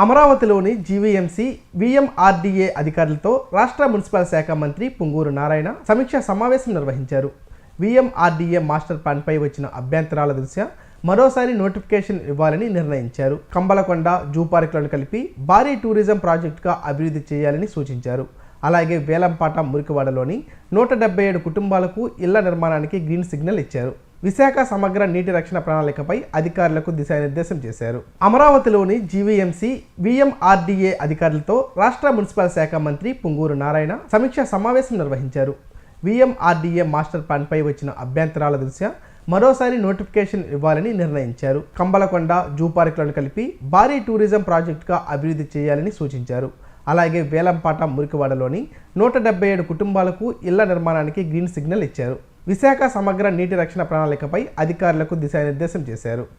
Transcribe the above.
అమరావతిలోని GVMC VMRDA అధికారులతో రాష్ట్ర మున్సిపల్ శాఖ మంత్రి పొంగూరు నారాయణ సమీక్షా సమావేశం నిర్వహించారు. వీఎంఆర్డీఏ మాస్టర్ ప్లాన్పై వచ్చిన అభ్యంతరాల దృష్ట్యా మరోసారి నోటిఫికేషన్ ఇవ్వాలని నిర్ణయించారు. కంబలకొండ జూ పార్కులను కలిపి భారీ టూరిజం ప్రాజెక్టుగా అభివృద్ధి చేయాలని సూచించారు. అలాగే వేలంపాట మురికివాడలోని 177 కుటుంబాలకు ఇళ్ల నిర్మాణానికి గ్రీన్ సిగ్నల్ ఇచ్చారు. విశాఖ సమగ్ర నీటి రక్షణ ప్రణాళికపై అధికారులకు దిశానిర్దేశం చేశారు. అమరావతిలోని జీవీఎంసీ వీఎంఆర్డీఏ అధికారులతో రాష్ట్ర మున్సిపల్ శాఖ మంత్రి పొంగూరు నారాయణ సమీక్షా సమావేశం నిర్వహించారు. వీఎంఆర్డీఏ మాస్టర్ ప్లాన్పై వచ్చిన అభ్యంతరాల దృష్ట్యా మరోసారి నోటిఫికేషన్ ఇవ్వాలని నిర్ణయించారు. కంబలకొండ జూ పార్కులను కలిపి భారీ టూరిజం ప్రాజెక్టుగా అభివృద్ధి చేయాలని సూచించారు. అలాగే వేలంపాట మురికివాడలోని 177 కుటుంబాలకు ఇళ్ల నిర్మాణానికి గ్రీన్ సిగ్నల్ ఇచ్చారు. విశాఖ సమగ్ర నీటి రక్షణ ప్రణాళికపై అధికారులకు దిశానిర్దేశం చేశారు.